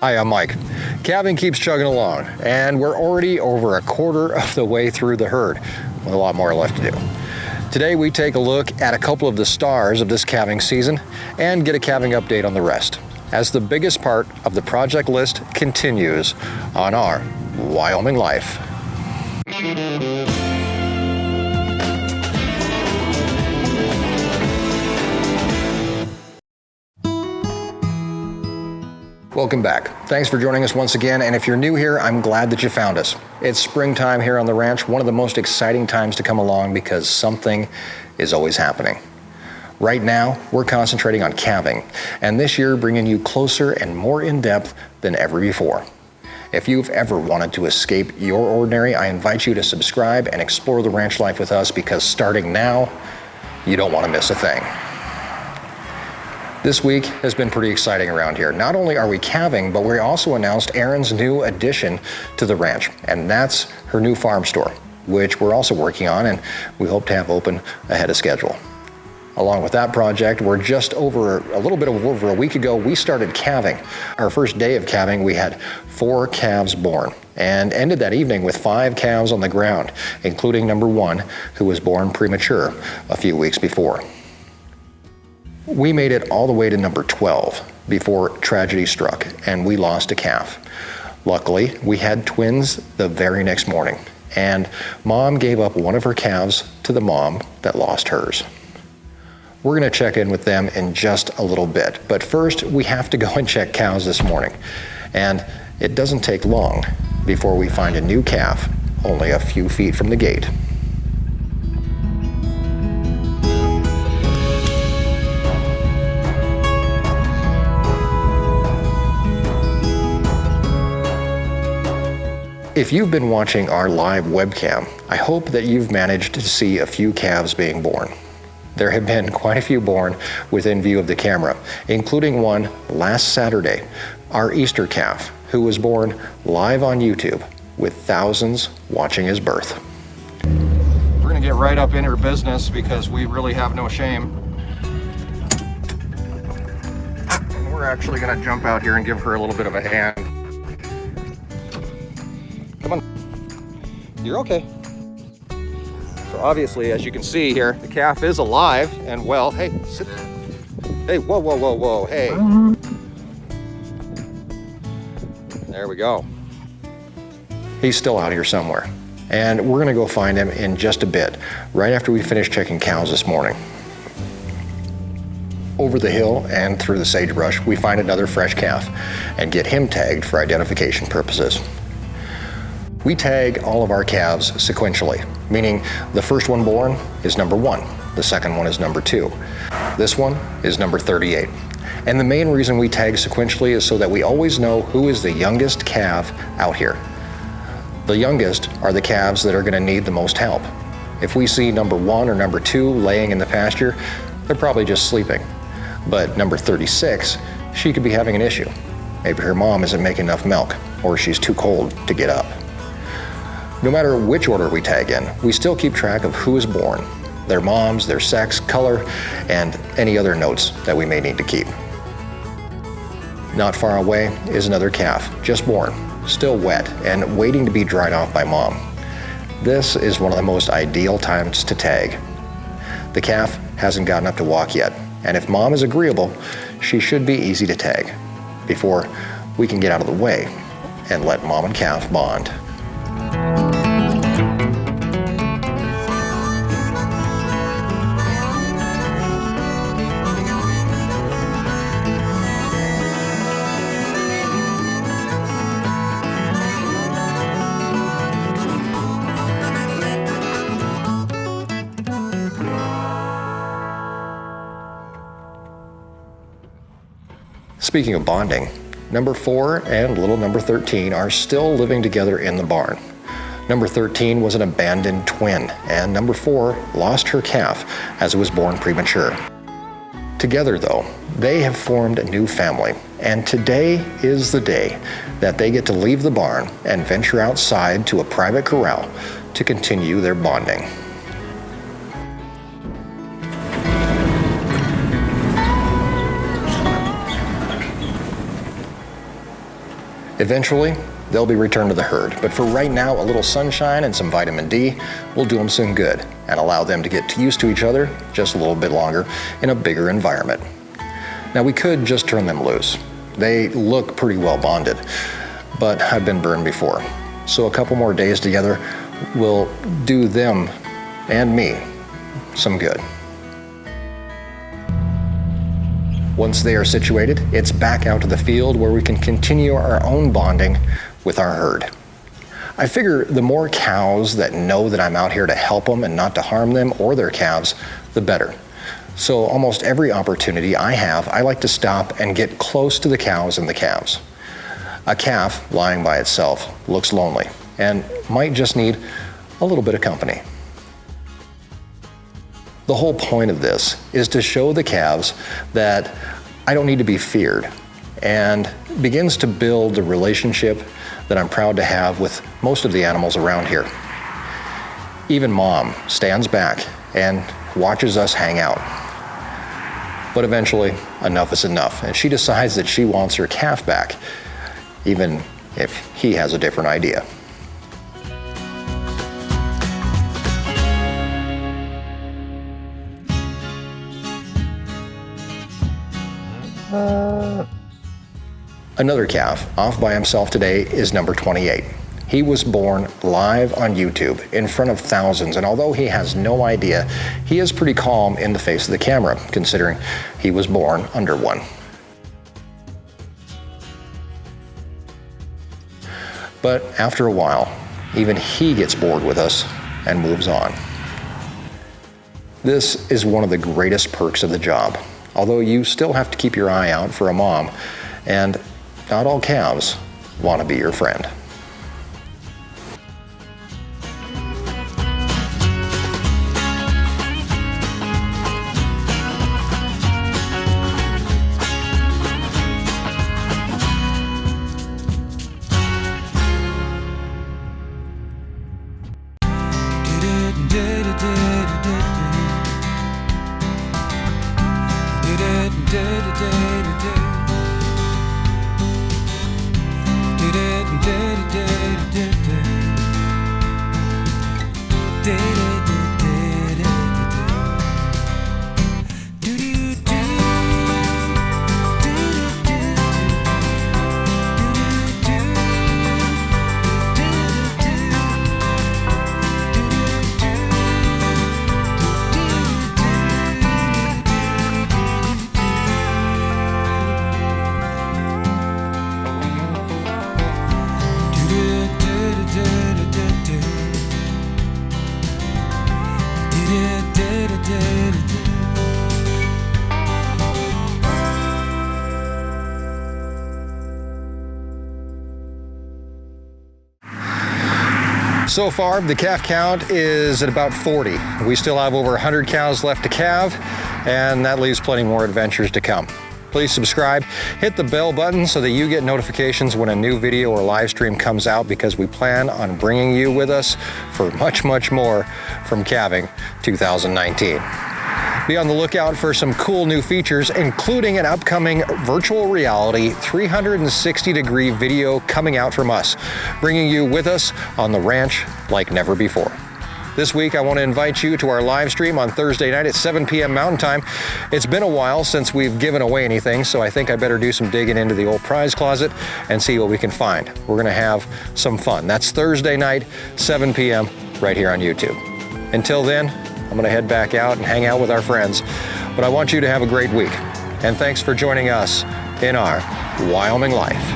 Hi, I'm Mike. Calving keeps chugging along, and we're already over a quarter of the way through the herd, with a lot more left to do. Today we take a look at a couple of the stars of this calving season and get a calving update on the rest, as the biggest part of the project list continues on our Wyoming Life. Welcome back. Thanks for joining us once again, and if you're new here, I'm glad that you found us. It's springtime here on the ranch, one of the most exciting times to come along because something is always happening. Right now, we're concentrating on calving, and this year bringing you closer and more in-depth than ever before. If you've ever wanted to escape your ordinary, I invite you to subscribe and explore the ranch life with us, because starting now, you don't want to miss a thing. This week has been pretty exciting around here. Not only are we calving, but we also announced Erin's new addition to the ranch, and that's her new farm store, which we're also working on and we hope to have open ahead of schedule. Along with that project, we're just a little bit over a week ago, we started calving. Our first day of calving, we had 4 calves born and ended that evening with 5 calves on the ground, including number 1, who was born premature a few weeks before. We made it all the way to number 12 before tragedy struck and we lost a calf. Luckily, we had twins the very next morning, and Mom gave up one of her calves to the mom that lost hers. We're going to check in with them in just a little bit, but first we have to go and check cows this morning. And it doesn't take long before we find a new calf only a few feet from the gate. If you've been watching our live webcam, I hope that you've managed to see a few calves being born. There have been quite a few born within view of the camera, including one last Saturday, our Easter calf, who was born live on YouTube with thousands watching his birth. We're gonna get right up in her business because we really have no shame. And we're actually gonna jump out here and give her a little bit of a hand. Come on, you're okay. So obviously, as you can see here, the calf is alive and well. Hey, sit. Hey, whoa, whoa, whoa, whoa, hey. There we go. He's still out here somewhere. And we're gonna go find him in just a bit, right after we finish checking cows this morning. Over the hill and through the sagebrush, we find another fresh calf and get him tagged for identification purposes. We tag all of our calves sequentially, meaning the first one born is number 1, the second one is number 2. This one is number 38. And the main reason we tag sequentially is so that we always know who is the youngest calf out here. The youngest are the calves that are going to need the most help. If we see number 1 or number 2 laying in the pasture, they're probably just sleeping. But number 36, she could be having an issue. Maybe her mom isn't making enough milk, or she's too cold to get up. No matter which order we tag in, we still keep track of who is born, their moms, their sex, color, and any other notes that we may need to keep. Not far away is another calf, just born, still wet and waiting to be dried off by mom. This is one of the most ideal times to tag. The calf hasn't gotten up to walk yet, and if mom is agreeable, she should be easy to tag before we can get out of the way and let mom and calf bond. Speaking of bonding, number 4 and little number 13 are still living together in the barn. Number 13 was an abandoned twin, and number 4 lost her calf as it was born premature. Together though, they have formed a new family, and today is the day that they get to leave the barn and venture outside to a private corral to continue their bonding. Eventually, they'll be returned to the herd, but for right now, a little sunshine and some vitamin D will do them some good and allow them to get used to each other just a little bit longer in a bigger environment. Now, we could just turn them loose. They look pretty well bonded, but I've been burned before. So a couple more days together will do them and me some good. Once they are situated, it's back out to the field where we can continue our own bonding with our herd. I figure the more cows that know that I'm out here to help them and not to harm them or their calves, the better. So almost every opportunity I have, I like to stop and get close to the cows and the calves. A calf lying by itself looks lonely and might just need a little bit of company. The whole point of this is to show the calves that I don't need to be feared, and begins to build the relationship that I'm proud to have with most of the animals around here. Even Mom stands back and watches us hang out. But eventually, enough is enough, and she decides that she wants her calf back, even if he has a different idea. Another calf off by himself today is number 28. He was born live on YouTube in front of thousands, and although he has no idea, he is pretty calm in the face of the camera, considering he was born under one. But after a while, even he gets bored with us and moves on. This is one of the greatest perks of the job, although you still have to keep your eye out for a mom, and not all calves want to be your friend. So far, the calf count is at about 40. We still have over 100 cows left to calve, and that leaves plenty more adventures to come. Please subscribe, hit the bell button so that you get notifications when a new video or live stream comes out, because we plan on bringing you with us for much, much more from Calving 2019. Be on the lookout for some cool new features, including an upcoming virtual reality 360-degree video coming out from us, bringing you with us on the ranch like never before. This week, I want to invite you to our live stream on Thursday night at 7 p.m. Mountain Time. It's been a while since we've given away anything, so I think I better do some digging into the old prize closet and see what we can find. We're going to have some fun. That's Thursday night, 7 p.m. right here on YouTube. Until then, I'm going to head back out and hang out with our friends. But I want you to have a great week. And thanks for joining us in our Wyoming Life.